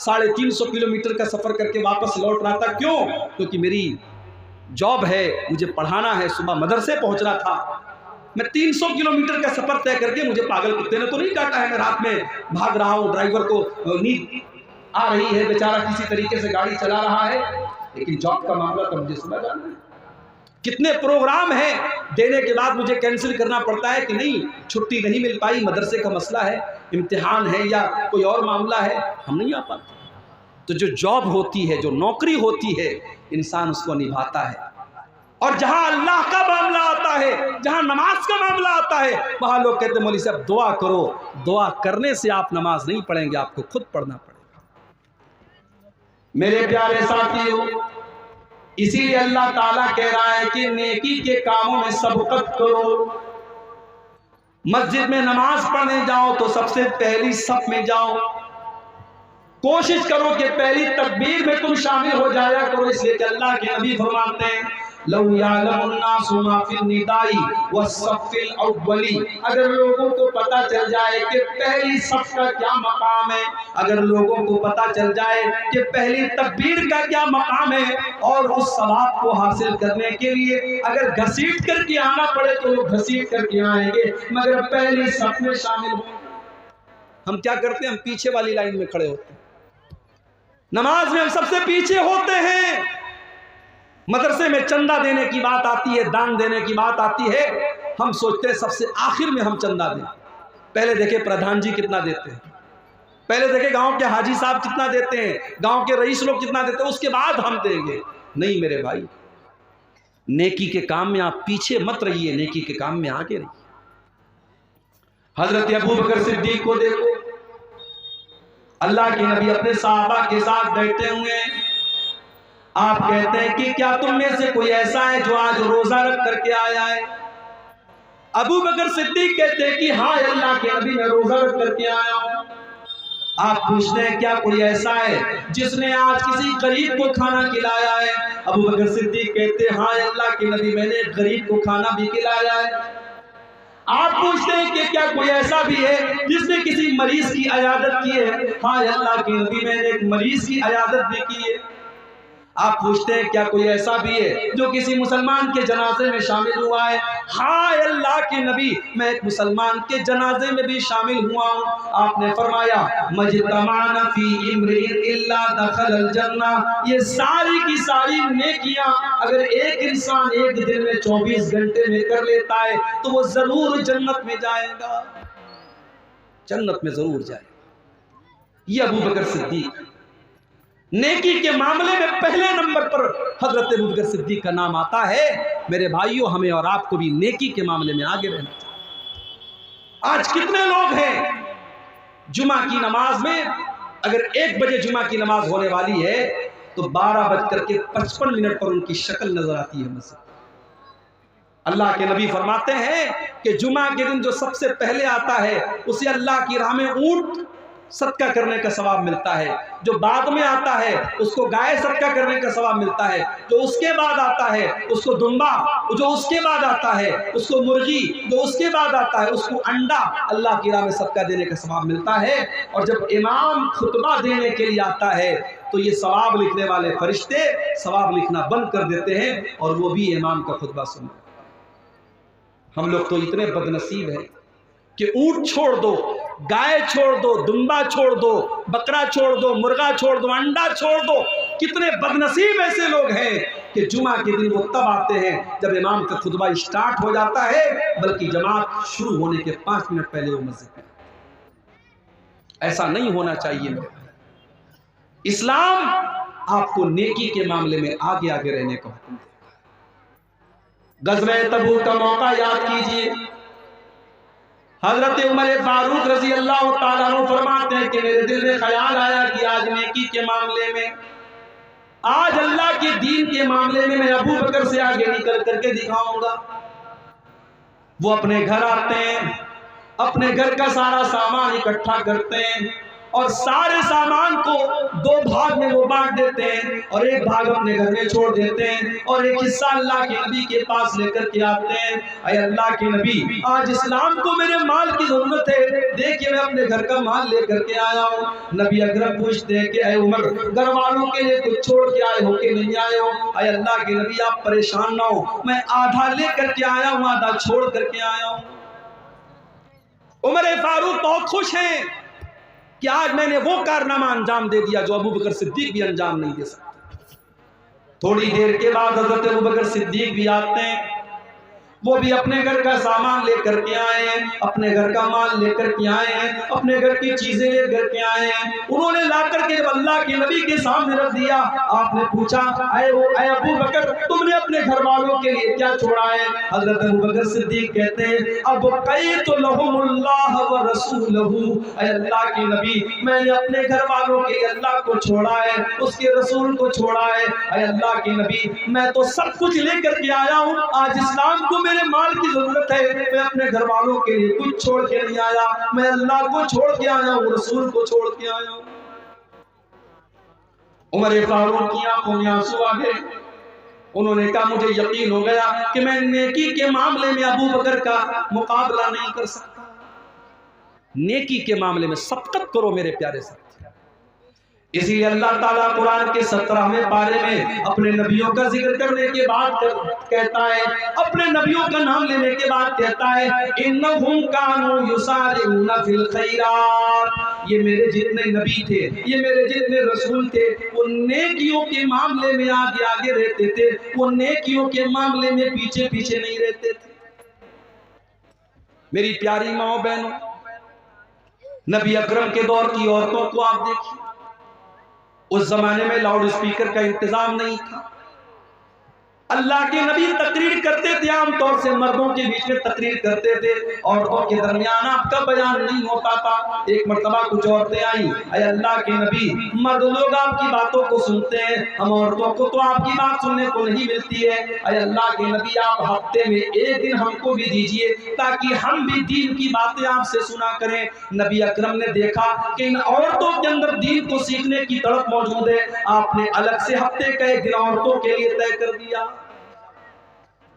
350 kilometre का सफ़र करके वापस लौट रहा था। क्यों? क्योंकि मेरी जॉब है, मुझे पढ़ाना है, सुबह मदरसे पहुंचना था। मैं 300 किलोमीटर का सफ़र तय करके, मुझे पागल कुत्ते ने तो नहीं काटा है, मैं रात में भाग रहा हूँ, ड्राइवर को नींद आ रही है, बेचारा किसी तरीके से गाड़ी चला रहा है, लेकिन जॉब का मामला तो मुझे सुना जाना है। कितने प्रोग्राम हैं, देने के बाद मुझे कैंसिल करना पड़ता है कि नहीं, छुट्टी नहीं मिल पाई, मदरसे का मसला है, इम्तिहान है या कोई और मामला है, हम नहीं आ पाते। तो जो जॉब होती है, जो नौकरी होती है, इंसान उसको निभाता है। और जहां अल्लाह का मामला आता है, जहां नमाज का मामला आता है, वहां लोग कहते हैं मौलवी साहब दुआ करो। दुआ करने से आप नमाज नहीं पढ़ेंगे, आपको खुद पढ़ना पड़ेगा। मेरे प्यारे साथियों, इसीलिए अल्लाह ताला कह रहा है कि नेकी के कामों में सबकत करो। मस्जिद में नमाज पढ़ने जाओ तो सबसे पहली सफ में जाओ, कोशिश करो कि पहली तकबीर में तुम शामिल हो जाया करो। इसलिए कि अल्लाह के नबी फरमाते हैं, अगर लोगों को पता चल जाए कि पहली सफ का क्या मकाम है, अगर लोगों को पता चल जाए कि पहली तकबीर का क्या मकाम है, और उस सवाब को हासिल करने के लिए अगर घसीट करके आना पड़े तो लोग घसीट करके आएंगे, मगर पहली सफ में शामिल हो। हम क्या करते हैं? हम पीछे वाली लाइन में खड़े होते हैं, नमाज में हम सबसे पीछे होते हैं। मदरसे में चंदा देने की बात आती है, दान देने की बात आती है, हम सोचते हैं सबसे आखिर में हम चंदा दें। पहले देखे प्रधान जी कितना देते हैं, पहले देखे गांव के हाजी साहब कितना देते हैं, गांव के रईस लोग कितना देते हैं, उसके बाद हम देंगे। नहीं मेरे भाई, नेकी के काम में आप पीछे मत रहिए, नेकी के काम में आगे रहिए। हजरत अबू बकर सिद्दीक को देखो, अल्लाह के नबी अपने सहाबा के साथ बैठे हुए, आप कहते हैं कि क्या तुम में से कोई ऐसा है जो आज रोजा रख करके आया है? अबू बकर सिद्दीक कहते हैं कि हाँ अल्लाह के नबी, मैं रोजा रख करके आया हूं। आप पूछते हैं क्या कोई ऐसा है जिसने आज किसी गरीब को खाना खिलाया है? अबू बकर सिद्दीक कहते हैं हाँ अल्लाह के नबी, मैंने गरीब को खाना भी खिलाया है। आप पूछते हैं कि क्या कोई ऐसा भी है जिसने किसी मरीज की इयादत की है? हाँ अल्लाह के नबी, मैंने एक मरीज की इयादत भी की है। आप पूछते हैं क्या कोई ऐसा भी है जो किसी मुसलमान के जनाजे में शामिल हुआ है? हाँ अल्लाह के नबी, मैं एक मुसलमान के जनाजे में भी शामिल हुआ हूँ। आपने फरमाया मजतमाना फी इम्रिइन इल्ला दखलल जन्ना, ये सारी की सारी नेकियां अगर एक इंसान एक दिन में 24 घंटे में कर लेता है तो वो जरूर जन्नत में जाएगा, जन्नत में जरूर जाएगा। ये अबू बकर सिद्दीक, नेकी के मामले में पहले नंबर पर हजरत अबू बकर सिद्दीक का नाम आता है। मेरे भाइयों, हमें और आपको भी नेकी के मामले में आगे रहना चाहिए। आज कितने लोग हैं जुमा की नमाज में, अगर 1 बजे जुमा की नमाज होने वाली है तो 12:55 पर उनकी शक्ल नजर आती है मस्जिद। अल्लाह के नबी फरमाते हैं कि जुमा के दिन जो सबसे पहले आता है उसे अल्लाह की राह में ऊंट सदका करने का सवाब मिलता है, जो बाद में आता है उसको गाय सदका करने का सवाब मिलता है, जो उसके बाद आता है उसको दुम्बा, जो उसके बाद आता है उसको मुर्गी, जो उसके बाद आता है उसको अंडा अल्लाह की राह में सदका देने का सवाब मिलता है। और जब इमाम खुतबा देने के लिए आता है तो ये सवाब लिखने वाले फरिश्ते सवाब लिखना बंद कर देते हैं और वो भी इमाम का खुतबा सुनते हैं। हम लोग तो इतने बदनसीब हैं कि ऊंट छोड़ दो, गाय छोड़ दो, दुम्बा छोड़ दो, बकरा छोड़ दो, मुर्गा छोड़ दो, अंडा छोड़ दो। कितने बदनसीब ऐसे लोग हैं कि जुमा के दिन वो तब आते हैं जब इमाम का खुतबा स्टार्ट हो जाता है, बल्कि जमात शुरू होने के 5 मिनट पहले वो मस्जिद में। ऐसा नहीं होना चाहिए मेरे भाई। इस्लाम आपको नेकी के मामले में आगे आगे रहने का हुक्म देता है। गज़वे तबूक का मौका याद कीजिए, हजरत उमर फारूक रजी अल्लाह ताला अन्हु फरमाते हैं कि मेरे दिल में ख्याल आया कि आज नेकी के मामले में, आज अल्लाह के दीन के मामले में मैं अबू बकर से आगे निकल करके दिखाऊंगा। वो अपने घर आते हैं, अपने घर का सारा सामान इकट्ठा करते हैं और सारे सामान को 2 भाग में वो बांट देते हैं। और एक भाग अपने घर में छोड़ देते हैं और एक हिस्सा अल्लाह के नबी के पास लेकर के आते हैं। अरे अल्लाह के नबी, आज इस्लाम को मेरे माल की जरूरत है, देखिए मैं अपने घर का माल लेकर के आया हूँ। नबी अकरम पूछते हैं कि ऐ उमर, घर वालों के लिए कुछ छोड़ के आए हो कि नहीं आए हो? अरे अल्लाह के नबी, आप परेशान ना हो, मैं आधा लेकर के आया हूँ, आधा छोड़ करके आया हूँ। उमर फारूक बहुत खुश हैं कि आज मैंने वो कारनामा अंजाम दे दिया जो अबू बकर सिद्दीक भी अंजाम नहीं दे सकते। थोड़ी देर के बाद हजरत अबू बकर सिद्दीक भी आते हैं, वो भी अपने घर का सामान लेकर के आए हैं, अपने घर का माल लेकर के आए हैं, अपने घर की चीजें लेकर के आए हैं। उन्होंने लाकर के जब अल्लाह के नबी के सामने रख दिया, आपने पूछा ऐ अबू बकर, तुमने अपने घर वालों के लिए क्या छोड़ा है? हजरत अबू बकर सिद्दीक कहते हैं, अब क़ैतु लहुमुल्लाह व रसूलहू, ऐ अल्लाह के नबी, मैंने अपने घर वालों के लिए अल्लाह को छोड़ा है, उसके रसूल को छोड़ा है। ऐ अल्लाह के नबी, मैं तो सब कुछ लेकर के आया हूँ, आज इस्लाम को मेरे माल की जरूरत है, मैं अपने घर वालों के लिए कुछ छोड़ के नहीं आया, मैं अल्लाह को छोड़ के आया हूँ, रसूल को छोड़ के आया हूँ। उमर फारूक की आंखों में आंसू आ गए। उन्होंने कहा, मुझे यकीन हो गया कि मैं नेकी के मामले में अबू बकर का मुकाबला नहीं कर सकता। नेकी के मामले में सबकत करो मेरे प्यारे साथी। इसीलिए अल्लाह ताला कुरान के 17वें पारे में अपने नबियों का जिक्र करने के बाद कहता है, अपने नबियों का नाम लेने के बाद कहता है, इन्नहुम कानू युसारिऊना फिल खैरात, ये मेरे जितने नबी थे, ये मेरे जितने रसूल थे, वो नेकियों के मामले में आगे आगे रहते थे, वो नेकियों के मामले में पीछे पीछे नहीं रहते थे। मेरी प्यारी माओ बहनों, नबी अकरम के दौर की औरतों को आप देखिए, उस जमाने में लाउड स्पीकर का इंतजाम नहीं था। अल्लाह के नबी तकरीर करते थे, आमतौर से मर्दों के बीच में तकरीर करते थे, औरतों के दरमियान आपका बयान नहीं होता था। एक मर्तबा कुछ औरतें आई, अरे अल्लाह के नबी, मर्द लोग आपकी बातों को सुनते हैं, हम औरतों को तो आपकी बात सुनने को नहीं मिलती है। अरे अल्लाह के नबी, आप हफ्ते में एक दिन हमको भी दीजिए ताकि हम भी दीन की बातें आपसे सुना करें। नबी अकरम ने देखा कि इन औरतों के अंदर दीन को सीखने की तड़प मौजूद है, आपने अलग से हफ्ते का एक दिन औरतों के लिए तय कर दिया।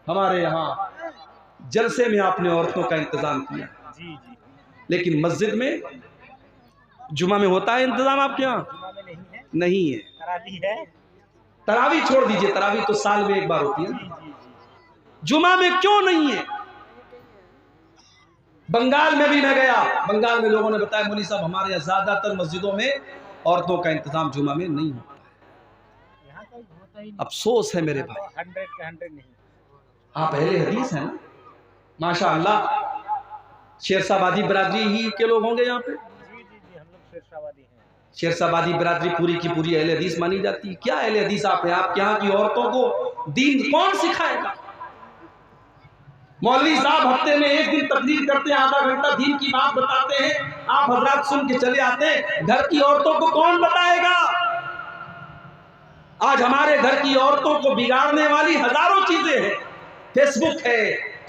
हमारे यहाँ जलसे में आपने औरतों का इंतजाम किया, लेकिन मस्जिद में जुमा में होता है इंतजाम, आपके यहाँ नहीं है। तरावी छोड़ दीजिए, तरावी तो साल में एक बार होती है, जुमा में क्यों नहीं है? बंगाल में भी मैं गया, बंगाल में लोगों ने बताया, मौलवी साहब हमारे यहाँ ज्यादातर मस्जिदों में औरतों का इंतजाम जुमा में नहीं होता है। अफसोस है मेरे भाई, 100 के 100 नहीं। आप अहले हदीस हैं ना, माशाअल्लाह, शेरशाबादी बिरादरी ही के लोग होंगे यहाँ पे। जी, हम लोग शेरशाबादी हैं। शेरशाबादी बिरादरी पूरी की पूरी अहले हदीस मानी जाती है। क्या अहले हदीस आप हैं? आपके यहाँ की औरतों को दीन कौन सिखाएगा? मौलवी साहब हफ्ते में एक दिन तकरीर करते हैं, आधा घंटा दीन की बात बताते हैं, आप हजरात सुन के चले आते हैं, घर की औरतों को कौन बताएगा? आज हमारे घर की औरतों को बिगाड़ने वाली हजारों चीजें हैं, फेसबुक है,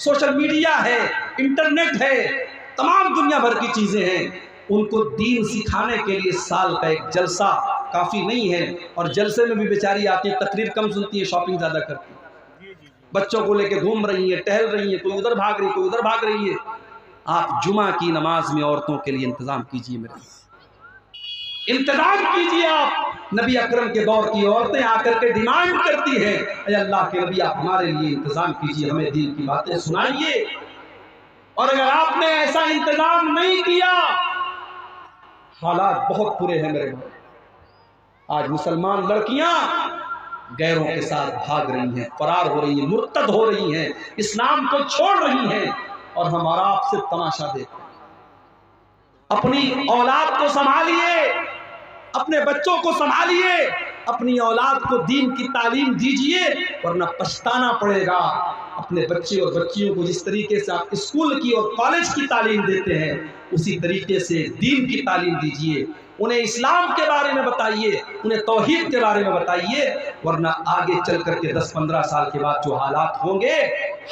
सोशल मीडिया है, इंटरनेट है, तमाम दुनिया भर की चीजें हैं। उनको दीन सिखाने के लिए साल का एक जलसा काफी नहीं है, और जलसे में भी बेचारी आती है, तकरीर कम सुनती है, शॉपिंग ज्यादा करती है, बच्चों को लेके घूम रही है, टहल रही है, कोई उधर भाग रही है, कोई उधर भाग रही है। आप जुमा की नमाज में औरतों के लिए इंतजाम कीजिए, मेरे इंतजाम कीजिए। आप नबी अकरम के दौर की औरतें आकर के डिमांड करती हैं, अरे अल्लाह के नबी आप हमारे लिए इंतजाम कीजिए, हमें दीन की बातें सुनाइए। और अगर आपने ऐसा इंतजाम नहीं किया, हालात बहुत बुरे हैं मेरे भाई। आज मुसलमान लड़कियां गैरों के साथ भाग रही हैं, फरार हो रही हैं, मुर्तद हो रही हैं, इस्लाम को छोड़ रही हैं, और हमारा आपसे तमाशा देखते हैं। अपनी औलाद को संभालिए, अपने बच्चों को संभालिए, अपनी औलाद को दीन की तालीम दीजिए, वरना पछताना पड़ेगा। अपने बच्चे और बच्चियों को जिस तरीके से आप स्कूल की और कॉलेज की तालीम देते हैं, उसी तरीके से दीन की तालीम दीजिए। उन्हें इस्लाम के बारे में बताइए, उन्हें तौहीद के बारे में बताइए, वरना आगे चल करके 10-15 साल के बाद जो हालात होंगे,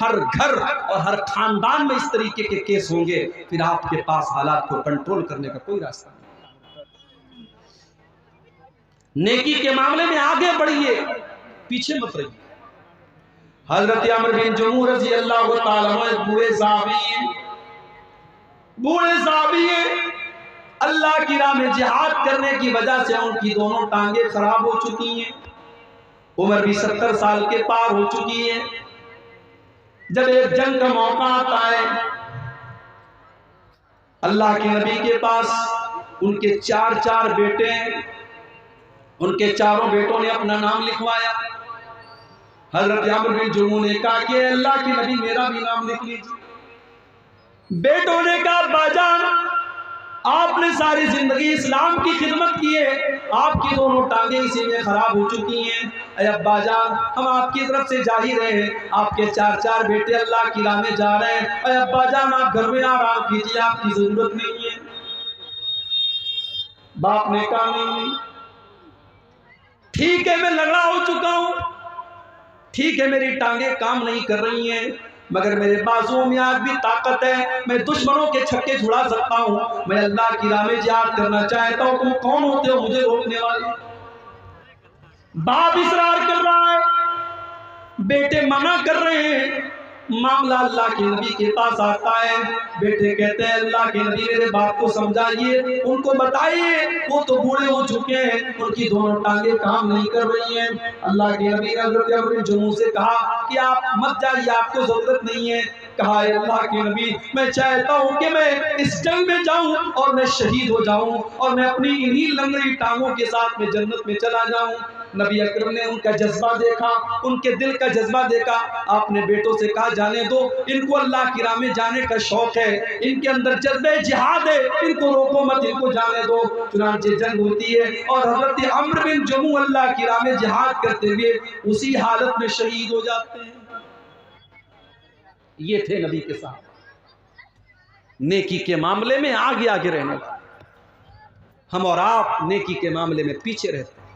हर घर और हर खानदान में इस तरीके के केस होंगे, फिर आपके पास हालात को कंट्रोल करने का कोई रास्ता नहीं। नेकी के मामले में आगे बढ़िए, पीछे मत रहिए। हजरत अमर बिन जमू रजी अल्लाह ताला अन्हु बूढ़े साहबी अल्लाह की राह में जिहाद करने की वजह से उनकी दोनों टांगे खराब हो चुकी हैं, उम्र भी 70 साल के पार हो चुकी है। जब एक जंग का मौका आता है, अल्लाह के नबी के पास उनके चार बेटे हैं, उनके चारों बेटों ने अपना नाम लिखवाया। हजरत अमर बिन जमू ने कहा कि अल्लाह के नबी मेरा भी नाम लिख लीजिए। बेटों ने कहा बाजान आपने सारी जिंदगी इस्लाम की खिदमत की है, आपकी दोनों टांगे इसी में खराब हो चुकी हैं। अब्बा जान हम आपकी तरफ से जा ही रहे हैं, आपके चार बेटे अल्लाह की राह में जा रहे हैं। अब्बा जान आप घर में आराम कीजिए, आपकी जरूरत नहीं है। बाप ने कहा नहीं, ठीक है मैं लंगड़ा हो चुका हूं, ठीक है मेरी टांगे काम नहीं कर रही हैं, मगर मेरे बाजुओं में आज भी ताकत है, मैं दुश्मनों के छक्के छुड़ा सकता हूं, मैं अल्लाह की राह में जिहाद करना चाहता हूं। तुम कौन होते हो मुझे रोकने वाले? बाप इसरार कर रहा है, बेटे मना कर रहे हैं। मामला अल्लाह के नबी के पास आता है। बेटे कहते हैं अल्लाह के नबी मेरे बाप को समझाइए, उनको बताइए, वो तो बूढ़े हो चुके हैं, उनकी दोनों टांगे काम नहीं कर रही हैं। अल्लाह के नबी ने हज़रत अमर बिन जमू से कहा कि आप मत जाइए, आपको जरूरत नहीं है। कहा अल्लाह के नबी मैं चाहता हूं कि मैं इस जंग में जाऊं और मैं शहीद हो जाऊं और मैं अपनी इन्हीं लंगड़ी टांगों के साथ में जन्नत में चला जाऊं। नबी अकरम ने उनका जज्बा देखा, उनके दिल का जज्बा देखा। आपने बेटों से कहा जाने दो, इनको अल्लाह की राह में जाने का शौक है, इनके अंदर जज्बे जिहाद है, इनको रोको मत, इनको जाने दो। चुनांचे जंग होती है और हजरत अमर बिन जमू अल्लाह की राह में जिहाद करते हुए उसी हालत में शहीद हो जाते हैं। ये थे नबी के साथ नेकी के मामले में आगे आगे रहने वाले। हम और आप नेकी के मामले में पीछे रहते हैं,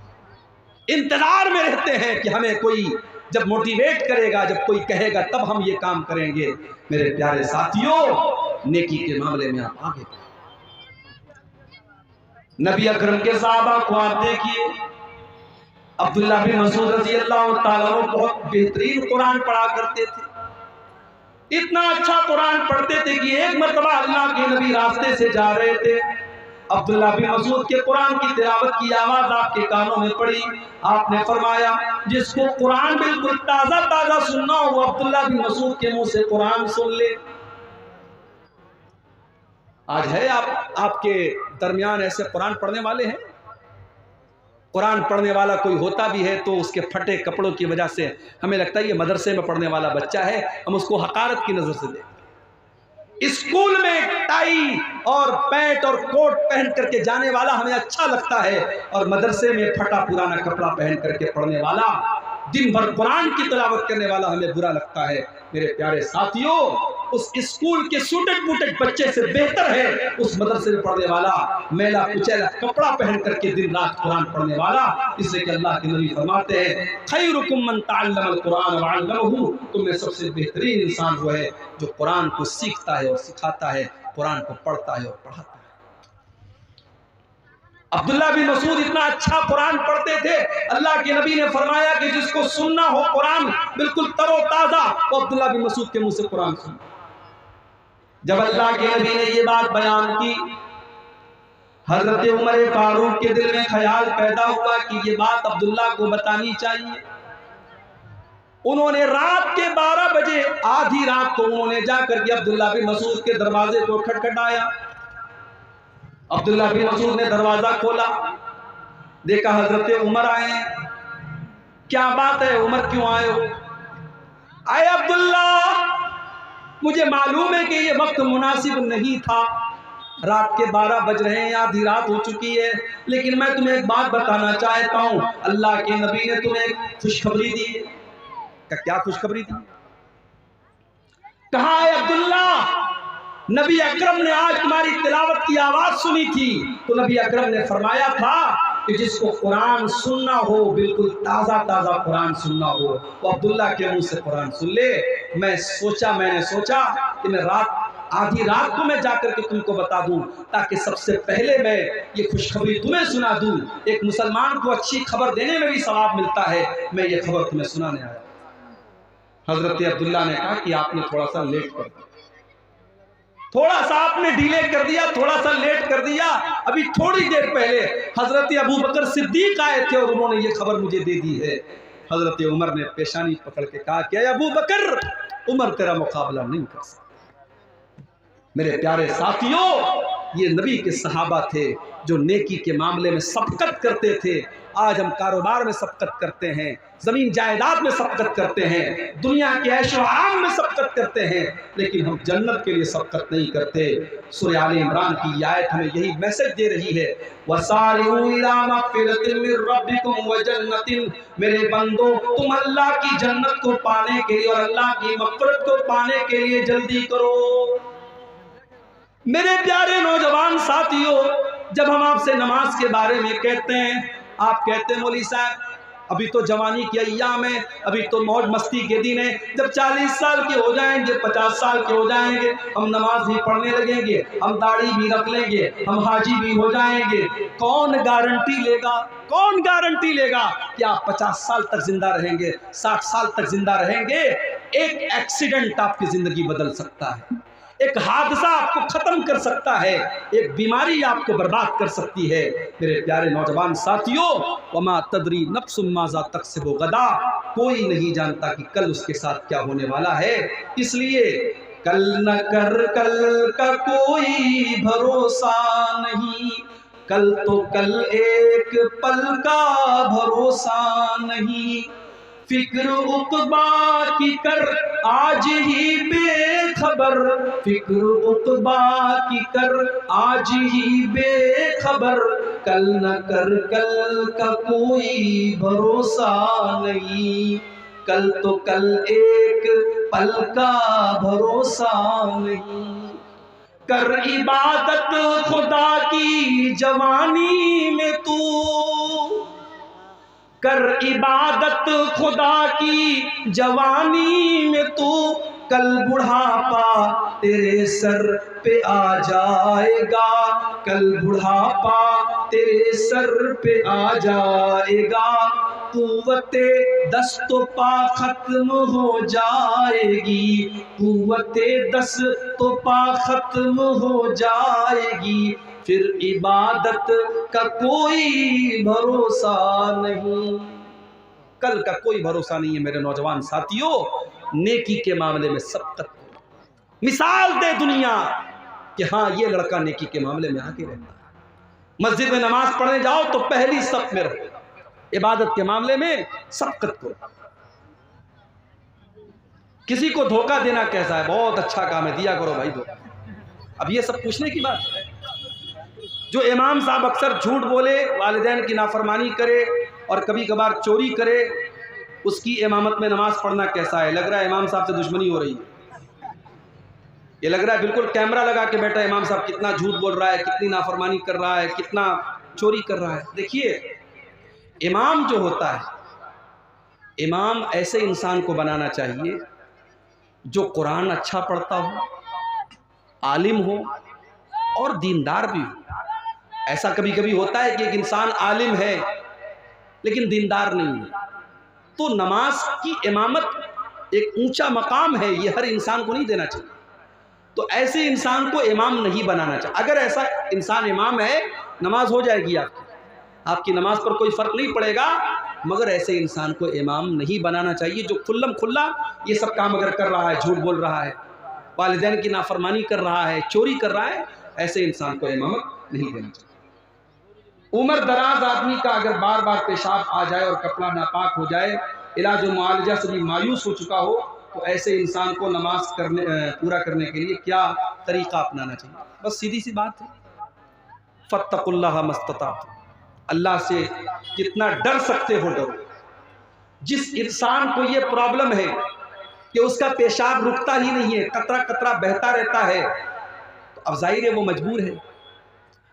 इंतजार में रहते हैं कि हमें कोई जब मोटिवेट करेगा, जब कोई कहेगा तब हम ये काम करेंगे। मेरे प्यारे साथियों, नेकी के मामले में आप आगे। नबी अकरम के सहाबा को आप देखिए, अब्दुल्लाह बिन मसूद रज़ी अल्लाह ताला अन्हु बहुत बेहतरीन कुरान पढ़ा करते थे। इतना अच्छा कुरान पढ़ते थे कि एक मर्तबा अल्लाह के नबी रास्ते से जा रहे थे, अब्दुल्ला बिन मसूद के कुरान की तिलावत की आवाज आपके कानों में पड़ी। आपने फरमाया जिसको कुरान बिल्कुल ताजा ताजा सुनना हो वो अब्दुल्ला बिन मसूद के मुंह से कुरान सुन ले। आज है आपके दरमियान ऐसे कुरान पढ़ने वाले हैं? कुरान पढ़ने वाला कोई होता भी है तो उसके फटे कपड़ों की वजह से हमें लगता है ये मदरसे में पढ़ने वाला बच्चा है, हम उसको हकारत की नजर से देखते। स्कूल में टाई और पैंट और कोट पहन करके जाने वाला हमें अच्छा लगता है, और मदरसे में फटा पुराना कपड़ा पहन करके पढ़ने वाला, दिन भर कुरान की तिलावत करने वाला हमें बुरा लगता है। मेरे प्यारे साथियों, उस स्कूल के सूटेड बूटेड बच्चे से बेहतर है उस मदरसे में पढ़ने वाला मैला कुचैला कपड़ा पहन करके दिन रात कुरान पढ़ने वाला। इसलिए कि अल्लाह के नबी फरमाते हैं खैरुकुम मन तअल्लमल कुरान व अल्लमहु, तुम में सबसे बेहतरीन इंसान वो है जो कुरान को सीखता है और सिखाता है, कुरान को पढ़ता है और पढ़ाता है। अब्दुल्ला बिन मसूद इतना अच्छा कुरान पढ़ते थे, अल्लाह के नबी ने फरमाया कि जिसको सुनना हो कुरान बिल्कुल तरोताजा, वो अब्दुल्ला बिन मसूद के मुंह से कुरान सुन। जब अल्लाह के नबी ने ये बात बयान की, हजरत उमर फारूक के दिल में ख्याल पैदा हुआ कि ये बात अब्दुल्ला को बतानी चाहिए। उन्होंने रात के 12 बजे, आधी रात को उन्होंने जाकर के अब्दुल्ला बिन मसूद के दरवाजे को खटखटाया। अब्दुल्ला बिन मसूद ने दरवाजा खोला, देखा हजरत उमर आए हैं। क्या बात है उमर, क्यों आए हो? आए अब्दुल्ला, मुझे मालूम है कि ये वक्त मुनासिब नहीं था, रात के 12 बज रहे हैं, आधी रात हो चुकी है, लेकिन मैं तुम्हें एक बात बताना चाहता हूं। अल्लाह के नबी ने तुम्हें एक खुशखबरी दी है। क्या खुशखबरी दी? कहा है अब्दुल्ला, नबी अकरम ने आज तुम्हारी तिलावत की आवाज सुनी थी, तो नबी अकरम ने फरमाया था कि जिसको कुरान सुनना हो, बिल्कुल ताजा ताजा कुरान सुनना हो, वो अब्दुल्ला के मुंह से कुरान सुन ले। मैंने सोचा कि मैं रात आधी रात को मैं जाकर के तुमको बता दूं, ताकि सबसे पहले मैं ये खुशखबरी तुम्हें सुना दूं। एक मुसलमान को अच्छी खबर देने में भी सवाब मिलता है, मैं ये खबर तुम्हें सुनाने आया। हजरत अब्दुल्ला ने कहा कि आपने थोड़ा सा लेट कर दिया, थोड़ा सा आपने डिले कर दिया, थोड़ा सा लेट कर दिया। अभी थोड़ी देर पहले हजरत अबू बकर सिद्दीक आए थे और उन्होंने ये खबर मुझे दे दी है। हजरत उमर ने पेशानी पकड़ के कहा कि अबू बकर, उमर तेरा मुकाबला नहीं कर सकता। मेरे प्यारे साथियों, ये नबी के सहाबा थे जो नेकी के मामले में सबकत करते थे। आज हम कारोबार में सबकत करते हैं, जमीन जायदाद में सबकत करते हैं, दुनिया के ऐशो आराम में सबकत करते हैं, लेकिन हम जन्नत के लिए सबकत नहीं करते। सूरह आले इमरान की आयत हमें यही मैसेज दे रही है, वसारिऊ इला मग़फ़िरतिन मिन रब्बिकुम व जन्नतिन। मेरे बंदो, तुम अल्लाह की जन्नत को पाने के लिए और अल्लाह की मग़फ़िरत को पाने के लिए जल्दी करो। मेरे प्यारे नौजवान साथियों, जब हम आपसे नमाज के बारे में कहते हैं, आप कहते हैं मौलवी साहब अभी तो जवानी की अय्याम है, अभी तो मौज मस्ती के दिन है, जब 40 साल के हो जाएंगे, 50 साल के हो जाएंगे, हम नमाज भी पढ़ने लगेंगे, हम दाढ़ी भी रख लेंगे, हम हाजी भी हो जाएंगे। कौन गारंटी लेगा, कौन गारंटी लेगा कि आप 50 साल तक जिंदा रहेंगे, 60 साल तक जिंदा रहेंगे? एक एक्सीडेंट आपकी जिंदगी बदल सकता है, एक हादसा आपको खत्म कर सकता है, एक बीमारी आपको बर्बाद कर सकती है। मेरे प्यारे नौजवान साथियों, वमा तदरी नफ्सुम माज़ा तक्सिबु गदा, कोई नहीं जानता कि कल उसके साथ क्या होने वाला है। इसलिए कल न कर, कल का कोई भरोसा नहीं, कल तो कल एक पल का भरोसा नहीं। फिक्र उक़बा की कर आज ही बेखबर, फिक्र उक़बा की कर आज ही बेखबर, कल न कर, कल का कोई भरोसा नहीं, कल तो कल एक पल का भरोसा नहीं। कर इबादत खुदा की जवानी में तू, कर इबादत खुदा की जवानी में तू, कल बुढ़ापा तेरे सर पे आ जाएगा, कल बुढ़ापा तेरे सर पे आ जाएगा। कुव्वते दस्तो पा खत्म हो जाएगी, कुव्वते दस्तो पा खत्म हो जाएगी, फिर इबादत का कोई भरोसा नहीं। कल का कोई भरोसा नहीं है मेरे नौजवान साथियों। नेकी के मामले में सबकत मिसाल दे दुनिया कि हाँ, ये लड़का नेकी के मामले में आगे रहता है। मस्जिद में नमाज पढ़ने जाओ तो पहली सफ में रहो, इबादत के मामले में सबकत करो। किसी को धोखा देना कैसा है? बहुत अच्छा काम है, दिया करो भाई धोखा। अब ये सब पूछने की बात है। जो इमाम साहब अक्सर झूठ बोले, वालिदैन की नाफरमानी करे और कभी कभार चोरी करे, उसकी इमामत में नमाज पढ़ना कैसा है? लग रहा है इमाम साहब से दुश्मनी हो रही है। ये लग रहा है बिल्कुल कैमरा लगा के बैठा इमाम साहब कितना झूठ बोल रहा है, कितनी नाफरमानी कर रहा है, कितना चोरी कर रहा है। देखिए, इमाम जो होता है, इमाम ऐसे इंसान को बनाना चाहिए जो कुरान अच्छा पढ़ता हो, आलिम हो और दीनदार भी हो। ऐसा कभी कभी होता है कि एक इंसान आलिम है लेकिन दीनदार नहीं है, तो नमाज की इमामत एक ऊंचा मकाम है, ये हर इंसान को नहीं देना चाहिए। तो ऐसे इंसान को इमाम नहीं बनाना चाहिए। अगर ऐसा इंसान इमाम है, नमाज हो जाएगी आपकी नमाज पर कोई फ़र्क नहीं पड़ेगा, मगर ऐसे इंसान को इमाम नहीं बनाना चाहिए जो खुल्लम खुल्ला ये सब काम अगर कर रहा है, झूठ बोल रहा है, वालिदैन की नाफरमानी कर रहा है, चोरी कर रहा है, ऐसे इंसान को इमामत नहीं देना चाहिए। उम्र दराज आदमी का अगर बार बार पेशाब आ जाए और कपड़ा नापाक हो जाए, इलाज व मुआलजा से भी मायूस हो चुका हो, तो ऐसे इंसान को नमाज पूरा करने के लिए क्या तरीका अपनाना चाहिए? बस सीधी सी बात है, फत्तकुल्लाह मस्तताअतुम, अल्लाह से जितना डर सकते हो डरो। जिस इंसान को ये प्रॉब्लम है कि उसका पेशाब रुकता ही नहीं है, कतरा कतरा बहता रहता है, तो अब जाहिर है वो मजबूर है।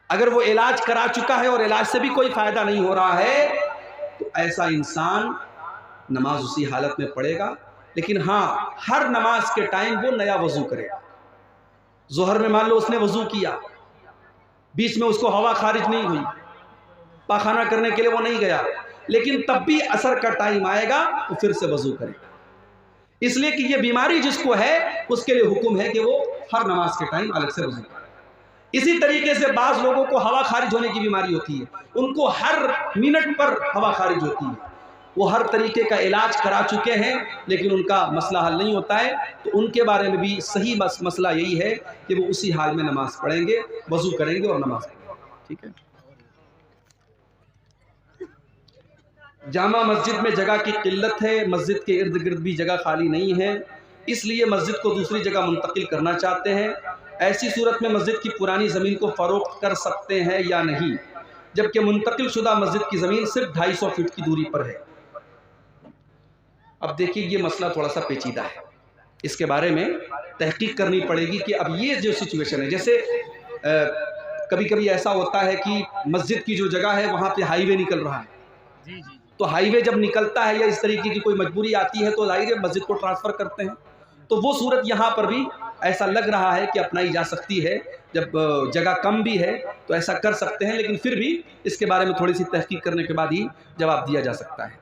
अगर वो इलाज करा चुका है और इलाज से भी कोई फ़ायदा नहीं हो रहा है, तो ऐसा इंसान नमाज उसी हालत में पढ़ेगा, लेकिन हाँ, हर नमाज के टाइम वो नया वज़ू करेगा। जोहर में मान लो उसने वजू किया, बीच में उसको हवा खारिज नहीं हुई, पाखाना करने के लिए वो नहीं गया, लेकिन तब भी असर का टाइम आएगा तो फिर से वजू करे, इसलिए कि ये बीमारी जिसको है उसके लिए हुक्म है कि वो हर नमाज के टाइम अलग से वजू करे। इसी तरीके से बाज़ लोगों को हवा खारिज होने की बीमारी होती है, उनको हर मिनट पर हवा खारिज होती है, वो हर तरीके का इलाज करा चुके हैं लेकिन उनका मसला हल नहीं होता है, तो उनके बारे में भी सही मसला यही है कि वो उसी हाल में नमाज पढ़ेंगे, वजू करेंगे और नमाज पढ़ेंगे। ठीक है। जामा मस्जिद में जगह की किल्लत है, मस्जिद के इर्द गिर्द भी जगह खाली नहीं है, इसलिए मस्जिद को दूसरी जगह मुंतकिल करना चाहते हैं। ऐसी सूरत में मस्जिद की पुरानी ज़मीन को फ़रोख्त कर सकते हैं या नहीं, जबकि मुंतकिल शुदा मस्जिद की ज़मीन सिर्फ 250 फीट की दूरी पर है। अब देखिए ये मसला थोड़ा सा पेचीदा है, इसके बारे में तहकीक करनी पड़ेगी कि अब ये जो सिचुएशन है, जैसे कभी कभी ऐसा होता है कि मस्जिद की जो जगह है वहाँ पे हाईवे निकल रहा है, जी जी। तो हाईवे जब निकलता है या इस तरीके की कोई मजबूरी आती है तो जाहिर है मस्जिद को ट्रांसफ़र करते हैं, तो वो सूरत यहाँ पर भी ऐसा लग रहा है कि अपनाई जा सकती है। जब जगह कम भी है तो ऐसा कर सकते हैं, लेकिन फिर भी इसके बारे में थोड़ी सी तहकीक करने के बाद ही जवाब दिया जा सकता है।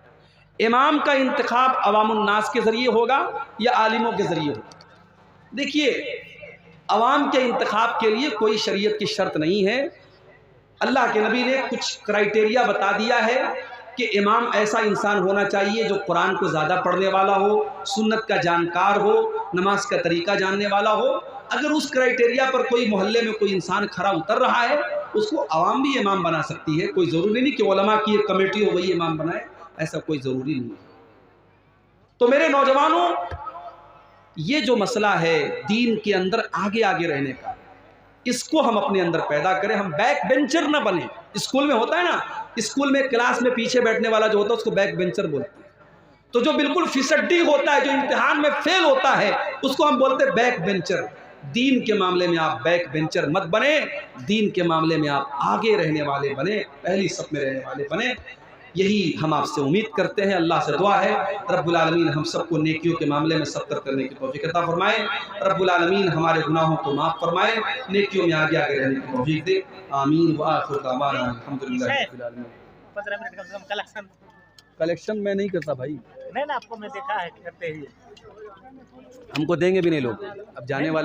इमाम का इंतखाब अवामुन नास के ज़रिए होगा या आलिमों के ज़रिए होगा? देखिए, अवाम के इंतखाब के लिए कोई शरीयत की शर्त नहीं है। अल्लाह के नबी ने कुछ क्राइटेरिया बता दिया है कि इमाम ऐसा इंसान होना चाहिए जो कुरान को ज़्यादा पढ़ने वाला हो, सुन्नत का जानकार हो, नमाज का तरीका जानने वाला हो। अगर उस क्राइटेरिया पर कोई मोहल्ले में कोई इंसान खरा उतर रहा है, उसको अवाम भी इमाम बना सकती है। कोई ज़रूरी नहीं कि उलमा की एक कमेटी हो वही इमाम बनाए, ऐसा कोई ज़रूरी नहीं। तो मेरे नौजवानों, ये जो मसला है दीन के अंदर आगे आगे रहने का, इसको हम अपने अंदर पैदा करें। हम बैक बेंचर ना बने। स्कूल में होता है ना, स्कूल में क्लास में पीछे बैठने वाला जो होता है उसको बैक बेंचर बोलते हैं। तो जो बिल्कुल फिसड्डी होता है, जो इम्तिहान में फेल होता है, उसको हम बोलते हैं बैक बेंचर। दीन के मामले में आप बैक बेंचर मत बने, दीन के मामले में आप आगे रहने वाले बने, पहली सफ में रहने वाले बने। यही हम आपसे उम्मीद करते हैं। अल्लाह से दुआ है रब्बुल आलमीन हम सबको नेकियों के मामले में सब्र करने की तौफीक अता फरमाए। रब्बुल आलमीन हमारे गुनाहों को माफ़ फरमाए, नेकियों में आगे आगे रहने की तौफीक दे। आमीन व आखिर दअवाना अल्हम्दुलिल्लाह रब्बिल आलमीन। 15 मिनट कम से कम कलेक्शन मैं नहीं करता भाई, नहीं ना, आपको मैं देखा है करते ही। हमको देंगे भी नहीं लोग। अब जाने वाले